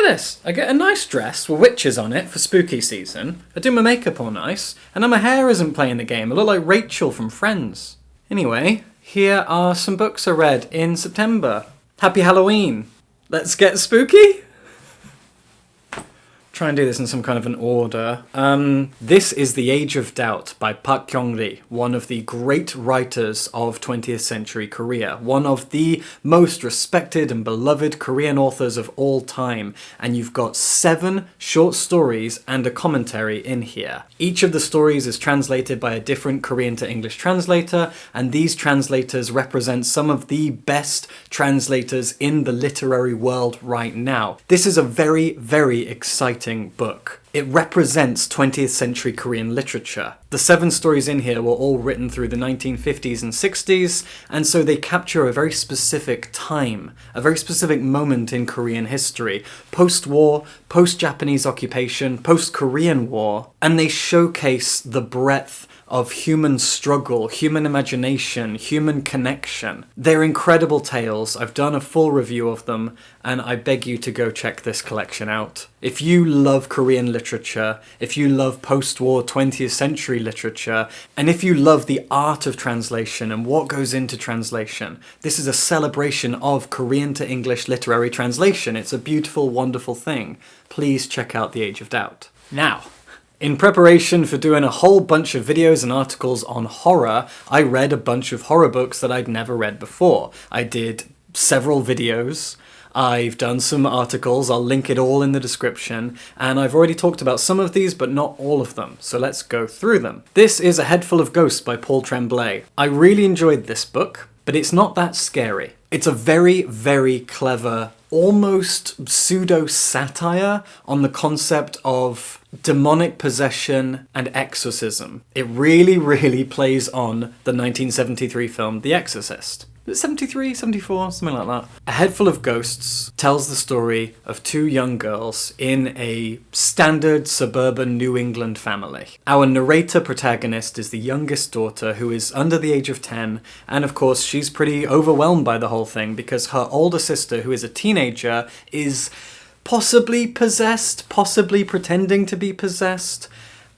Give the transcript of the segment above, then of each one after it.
at this. I get a nice dress with witches on it for spooky season. I do my makeup all nice. And then my hair isn't playing the game. I look like Rachel from Friends. Anyway, here are some books I read in September. Happy Halloween. Let's get spooky. Try and do this in some kind of an order. This is The Age of Doubt by Park Kyung-ri, one of the great writers of 20th century Korea, one of the most respected and beloved Korean authors of all time, and you've got 7 short stories and a commentary in here. Each of the stories is translated by a different Korean to English translator, and these translators represent some of the best translators in the literary world right now. This is a very, very exciting book. It represents 20th century Korean literature. The 7 stories in here were all written through the 1950s and 60s, and so they capture a very specific time, a very specific moment in Korean history. Post-war, post-Japanese occupation, post-Korean War, and they showcase the breadth of human struggle, human imagination, human connection. They're incredible tales. I've done a full review of them, and I beg you to go check this collection out. If you love Korean literature, if you love post-war 20th century literature, and if you love the art of translation and what goes into translation, this is a celebration of Korean to English literary translation. It's a beautiful, wonderful thing. Please check out The Age of Doubt. Now, in preparation for doing a whole bunch of videos and articles on horror, I read a bunch of horror books that I'd never read before. I did several videos, I've done some articles, I'll link it all in the description, and I've already talked about some of these, but not all of them, so let's go through them. This is A Head Full of Ghosts by Paul Tremblay. I really enjoyed this book, but it's not that scary. It's a very, very clever, almost pseudo-satire on the concept of demonic possession and exorcism. It really, really plays on the 1973 film The Exorcist. 73, 74, something like that. A Head Full of Ghosts tells the story of 2 young girls in a standard suburban New England family. Our narrator protagonist is the youngest daughter, who is under the age of 10, and of course she's pretty overwhelmed by the whole thing because her older sister, who is a teenager, is possibly possessed, possibly pretending to be possessed.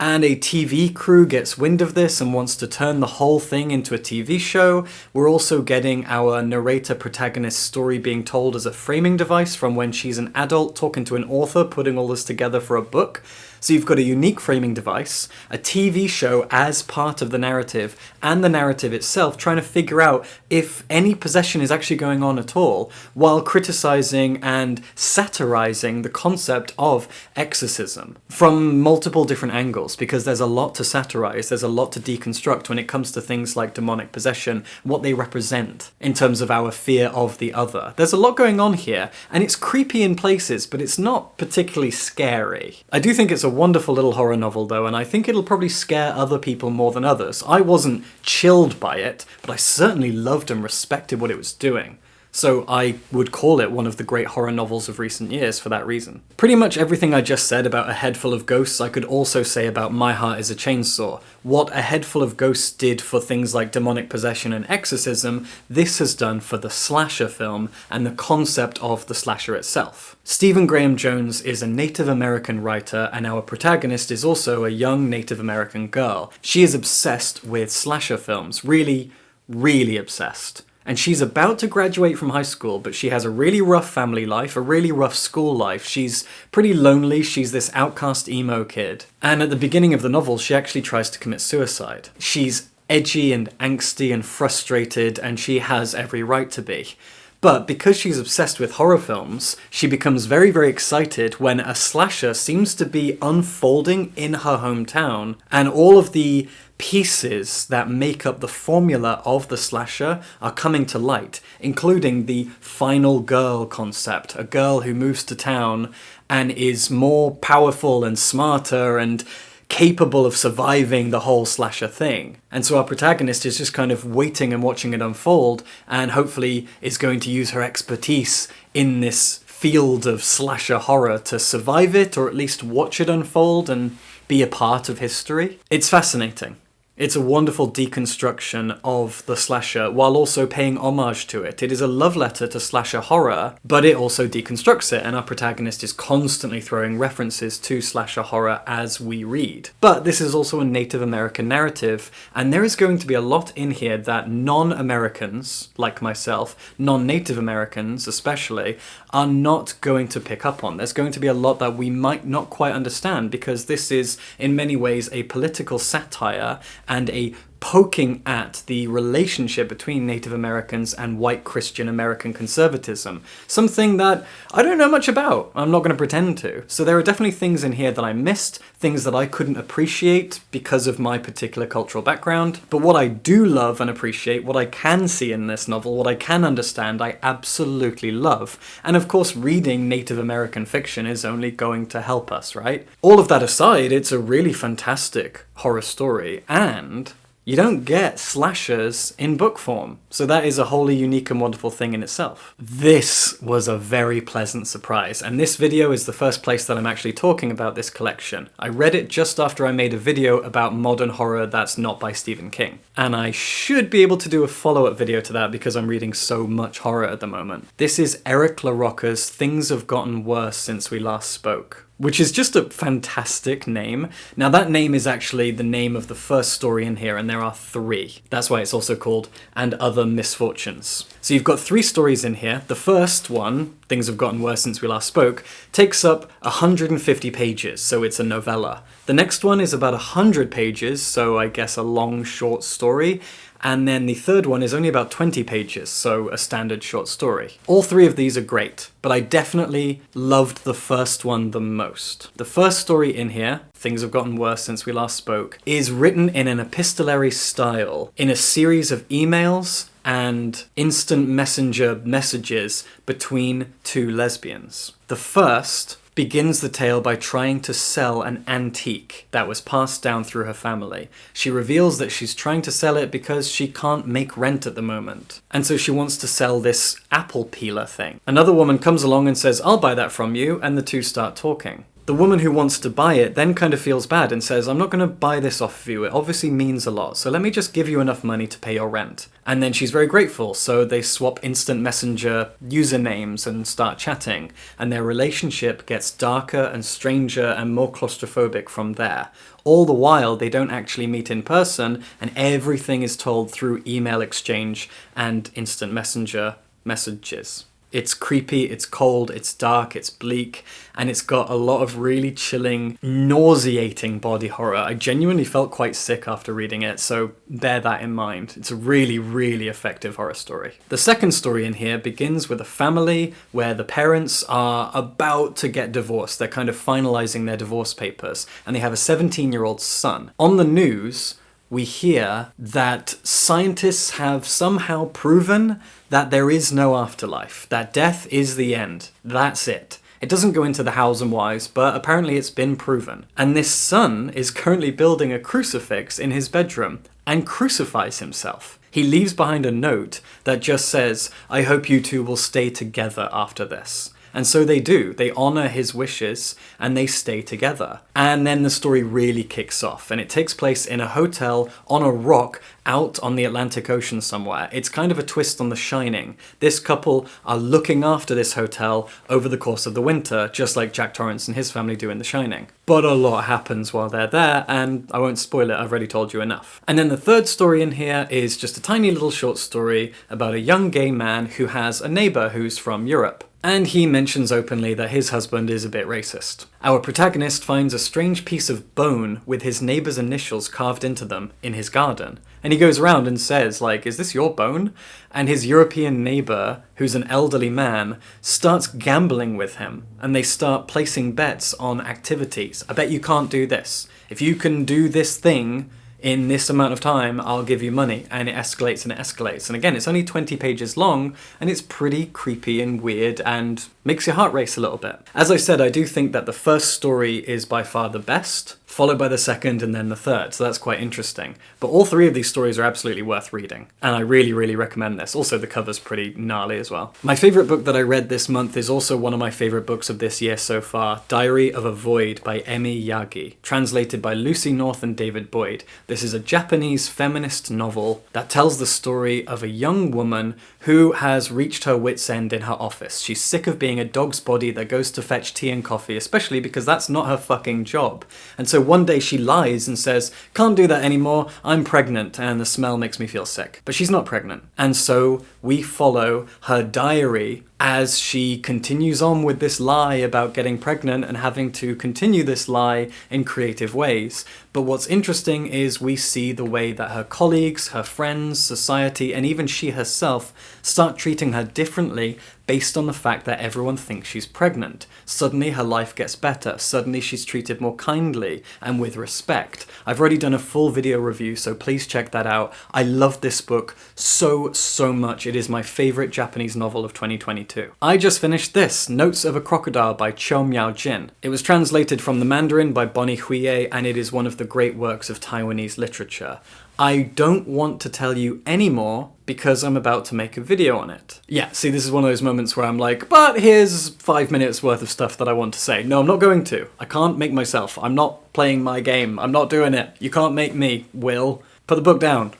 And a TV crew gets wind of this and wants to turn the whole thing into a TV show. We're also getting our narrator protagonist story being told as a framing device from when she's an adult talking to an author, putting all this together for a book. So you've got a unique framing device, a TV show as part of the narrative, and the narrative itself trying to figure out if any possession is actually going on at all, while criticizing and satirizing the concept of exorcism from multiple different angles, because there's a lot to satirize, there's a lot to deconstruct when it comes to things like demonic possession, what they represent in terms of our fear of the other. There's a lot going on here, and it's creepy in places, but it's not particularly scary. I do think it's a wonderful little horror novel though, and I think it'll probably scare other people more than others. I wasn't chilled by it, but I certainly loved and respected what it was doing. So I would call it one of the great horror novels of recent years for that reason. Pretty much everything I just said about A Head Full of Ghosts I could also say about My Heart is a Chainsaw. What A Head Full of Ghosts did for things like demonic possession and exorcism, this has done for the slasher film and the concept of the slasher itself. Stephen Graham Jones is a Native American writer, and our protagonist is also a young Native American girl. She is obsessed with slasher films, really, really obsessed. And she's about to graduate from high school, but she has a really rough family life, a really rough school life. She's pretty lonely, she's this outcast emo kid. And at the beginning of the novel, she actually tries to commit suicide. She's edgy and angsty and frustrated, and she has every right to be. But because she's obsessed with horror films, she becomes very, very excited when a slasher seems to be unfolding in her hometown, and all of the pieces that make up the formula of the slasher are coming to light, including the final girl concept, a girl who moves to town and is more powerful and smarter and capable of surviving the whole slasher thing. And so our protagonist is just kind of waiting and watching it unfold, and hopefully is going to use her expertise in this field of slasher horror to survive it, or at least watch it unfold and be a part of history. It's fascinating. It's a wonderful deconstruction of the slasher while also paying homage to it. It is a love letter to slasher horror, but it also deconstructs it, and our protagonist is constantly throwing references to slasher horror as we read. But this is also a Native American narrative, and there is going to be a lot in here that non-Americans, like myself, non-Native Americans especially, are not going to pick up on. There's going to be a lot that we might not quite understand, because this is in many ways a political satire and a poking at the relationship between Native Americans and white Christian American conservatism. Something that I don't know much about. I'm not going to pretend to. So there are definitely things in here that I missed, things that I couldn't appreciate because of my particular cultural background. But what I do love and appreciate, what I can see in this novel, what I can understand, I absolutely love. And of course, reading Native American fiction is only going to help us, right? All of that aside, it's a really fantastic horror story, and you don't get slashers in book form, so that is a wholly unique and wonderful thing in itself. This was a very pleasant surprise, and this video is the first place that I'm actually talking about this collection. I read it just after I made a video about modern horror that's not by Stephen King. And I should be able to do a follow-up video to that because I'm reading so much horror at the moment. This is Eric LaRocca's Things Have Gotten Worse Since We Last Spoke, which is just a fantastic name. Now that name is actually the name of the first story in here, and there are 3. That's why it's also called And Other Misfortunes. So you've got 3 stories in here. The first one, Things Have Gotten Worse Since We Last Spoke, takes up 150 pages, so it's a novella. The next one is about 100 pages, so I guess a long short story. And then the third one is only about 20 pages, so a standard short story. All 3 of these are great, but I definitely loved the first one the most. The first story in here, Things Have Gotten Worse Since We Last Spoke, is written in an epistolary style, in a series of emails and instant messenger messages between 2 lesbians. The first begins the tale by trying to sell an antique that was passed down through her family. She reveals that she's trying to sell it because she can't make rent at the moment, and so she wants to sell this apple peeler thing. Another woman comes along and says, "I'll buy that from you," and the 2 start talking. The woman who wants to buy it then kind of feels bad and says, "I'm not going to buy this off of you, it obviously means a lot, so let me just give you enough money to pay your rent." And then she's very grateful, so they swap instant messenger usernames and start chatting, and their relationship gets darker and stranger and more claustrophobic from there. All the while, they don't actually meet in person, and everything is told through email exchange and instant messenger messages. It's creepy, it's cold, it's dark, it's bleak, and it's got a lot of really chilling, nauseating body horror. I genuinely felt quite sick after reading it, so bear that in mind. It's a really, really effective horror story. The second story in here begins with a family where the parents are about to get divorced. They're kind of finalizing their divorce papers, and they have a 17-year-old son. On the news, we hear that scientists have somehow proven that there is no afterlife, that death is the end. That's it. It doesn't go into the hows and whys, but apparently it's been proven. And this son is currently building a crucifix in his bedroom and crucifies himself. He leaves behind a note that just says, "I hope you two will stay together after this." And so they do. They honor his wishes and they stay together. And then the story really kicks off, and it takes place in a hotel on a rock out on the Atlantic Ocean somewhere. It's kind of a twist on The Shining. This couple are looking after this hotel over the course of the winter, just like Jack Torrance and his family do in The Shining. But a lot happens while they're there, and I won't spoil it, I've already told you enough. And then the third story in here is just a tiny little short story about a young gay man who has a neighbor who's from Europe. And he mentions openly that his husband is a bit racist. Our protagonist finds a strange piece of bone with his neighbor's initials carved into them in his garden. And he goes around and says, like, "Is this your bone?" And his European neighbor, who's an elderly man, starts gambling with him. And they start placing bets on activities. "I bet you can't do this. If you can do this thing in this amount of time, I'll give you money." And it escalates and it escalates. And again, it's only 20 pages long, and it's pretty creepy and weird and makes your heart race a little bit. As I said, I do think that the first story is by far the best. followed by the second and then the third, so that's quite interesting. But all three of these stories are absolutely worth reading, and I really, really recommend this. Also, the cover's pretty gnarly as well. My favourite book that I read this month is also one of my favourite books of this year so far, Diary of a Void by Emi Yagi, translated by Lucy North and David Boyd. This is a Japanese feminist novel that tells the story of a young woman who has reached her wit's end in her office. She's sick of being a dog's body that goes to fetch tea and coffee, especially because that's not her fucking job. And so one day she lies and says, "Can't do that anymore, I'm pregnant and the smell makes me feel sick." But she's not pregnant. And so we follow her diary as she continues on with this lie about getting pregnant and having to continue this lie in creative ways. But what's interesting is we see the way that her colleagues, her friends, society, and even she herself start treating her differently based on the fact that everyone thinks she's pregnant. Suddenly her life gets better. Suddenly she's treated more kindly and with respect. I've already done a full video review, so please check that out. I love this book so much. It is my favorite Japanese novel of 2022. I just finished this, Notes of a Crocodile by Cho Miao Jin. It was translated from the Mandarin by Bonnie Huiye, and it is one of the great works of Taiwanese literature. I don't want to tell you any more because I'm about to make a video on it. Yeah, see, this is one of those moments where I'm like, but here's 5 minutes worth of stuff that I want to say. No, I'm not going to. I can't make myself. I'm not playing my game. I'm not doing it. You can't make me, Will. Put the book down.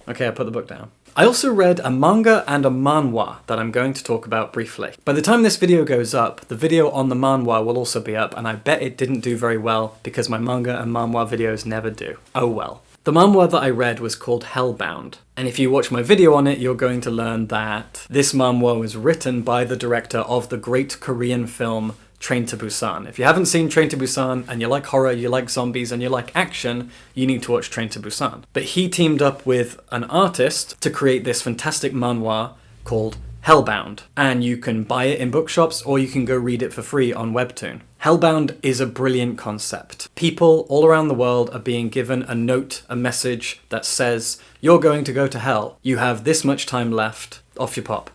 Okay, I put the book down. I also read a manga and a manhwa that I'm going to talk about briefly. By the time this video goes up, the video on the manhwa will also be up, and I bet it didn't do very well because my manga and manhwa videos never do. Oh well. The manhwa that I read was called Hellbound, and if you watch my video on it, you're going to learn that this manhwa was written by the director of the great Korean film Train to Busan. If you haven't seen Train to Busan and you like horror, you like zombies, and you like action, you need to watch Train to Busan. But he teamed up with an artist to create this fantastic manhwa called Hellbound, and you can buy it in bookshops or you can go read it for free on Webtoon. Hellbound is a brilliant concept. People all around the world are being given a note, a message that says, "You're going to go to hell. You have this much time left. Off your pop."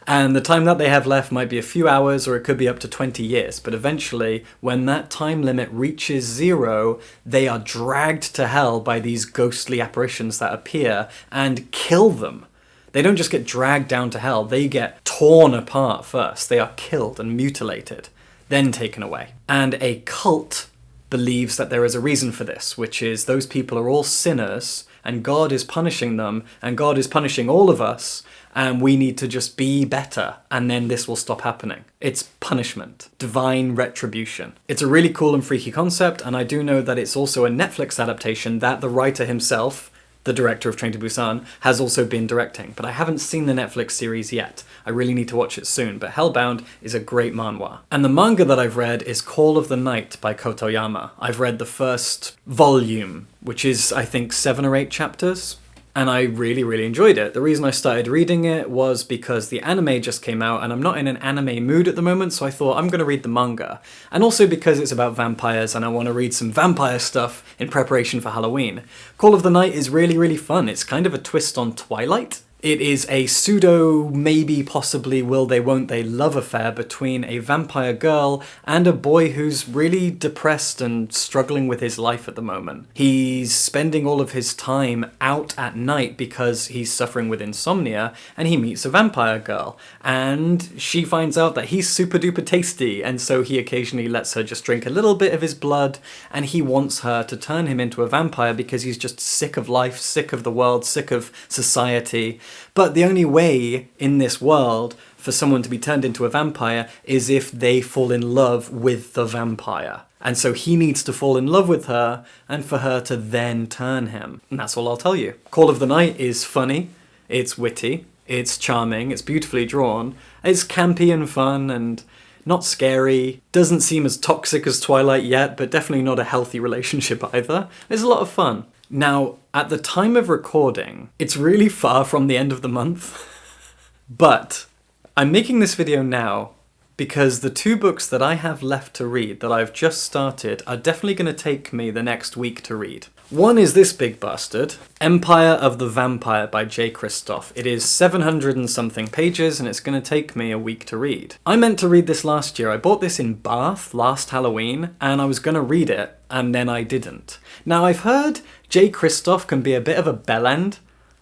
And the time that they have left might be a few hours or it could be up to 20 years. But eventually, when that time limit reaches 0, they are dragged to hell by these ghostly apparitions that appear and kill them. They don't just get dragged down to hell, they get torn apart first. They are killed and mutilated, then taken away. And a cult believes that there is a reason for this, which is those people are all sinners and God is punishing them and God is punishing all of us, and we need to just be better, and then this will stop happening. It's punishment, divine retribution. It's a really cool and freaky concept, and I do know that it's also a Netflix adaptation that the writer himself, the director of Train to Busan, has also been directing, but I haven't seen the Netflix series yet. I really need to watch it soon, but Hellbound is a great manhwa. And the manga that I've read is Call of the Night by Kotoyama. I've read the first volume, which is, I think, 7 or 8 chapters. And I really enjoyed it. The reason I started reading it was because the anime just came out and I'm not in an anime mood at the moment, so I thought I'm going to read the manga. And also because it's about vampires and I want to read some vampire stuff in preparation for Halloween. Call of the Night is really fun. It's kind of a twist on Twilight. It is a pseudo, maybe, possibly, will they, won't they love affair between a vampire girl and a boy who's really depressed and struggling with his life at the moment. He's spending all of his time out at night because he's suffering with insomnia, and he meets a vampire girl. And she finds out that he's super duper tasty, and so he occasionally lets her just drink a little bit of his blood, and he wants her to turn him into a vampire because he's just sick of life, sick of the world, sick of society. But the only way in this world for someone to be turned into a vampire is if they fall in love with the vampire. And so he needs to fall in love with her and for her to then turn him. And that's all I'll tell you. Call of the Night is funny, it's witty, it's charming, it's beautifully drawn, it's campy and fun and not scary, doesn't seem as toxic as Twilight yet, but definitely not a healthy relationship either. It's a lot of fun. Now, at the time of recording, it's really far from the end of the month, but I'm making this video now because the 2 books that I have left to read that I've just started are definitely going to take me the next week to read. One is this big bastard, Empire of the Vampire by J. Kristoff. It is 700 and something pages and it's going to take me a week to read. I meant to read this last year. I bought this in Bath last Halloween and I was going to read it and then I didn't. Now I've heard J. Kristoff can be a bit of a bellend.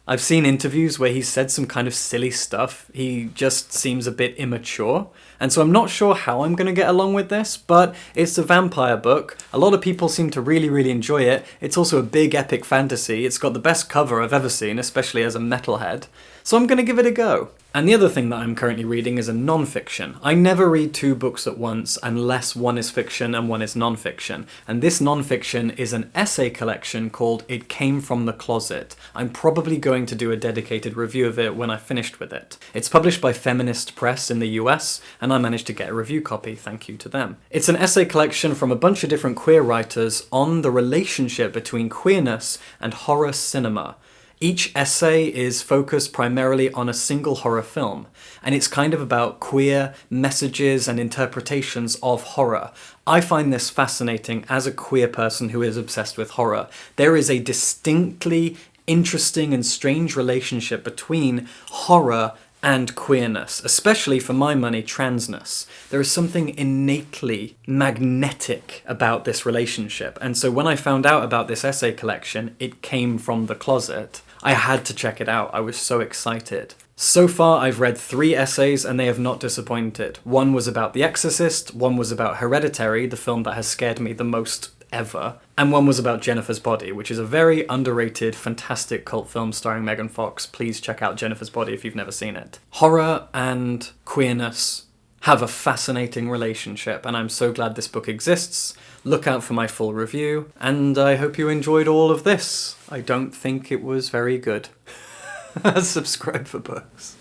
I've seen interviews where he's said some kind of silly stuff. He just seems a bit immature. And so I'm not sure how I'm going to get along with this, but it's a vampire book. A lot of people seem to really, really enjoy it. It's also a big epic fantasy. It's got the best cover I've ever seen, especially as a metalhead. So I'm going to give it a go. And the other thing that I'm currently reading is a nonfiction. I never read 2 books at once unless one is fiction and one is nonfiction. And this nonfiction is an essay collection called It Came From the Closet. I'm probably going to do a dedicated review of it when I've finished with it. It's published by Feminist Press in the US, and I managed to get a review copy, thank you to them. It's an essay collection from a bunch of different queer writers on the relationship between queerness and horror cinema. Each essay is focused primarily on a single horror film, and it's kind of about queer messages and interpretations of horror. I find this fascinating as a queer person who is obsessed with horror. There is a distinctly interesting and strange relationship between horror and queerness, especially for my money, transness. There is something innately magnetic about this relationship, and so when I found out about this essay collection, It Came From the Closet, I had to check it out. I was so excited. So far, I've read 3 essays and they have not disappointed. One was about The Exorcist, one was about Hereditary, the film that has scared me the most ever, and one was about Jennifer's Body, which is a very underrated, fantastic cult film starring Megan Fox. Please check out Jennifer's Body if you've never seen it. Horror and queerness have a fascinating relationship, and I'm so glad this book exists. Look out for my full review, and I hope you enjoyed all of this. I don't think it was very good. Subscribe for books.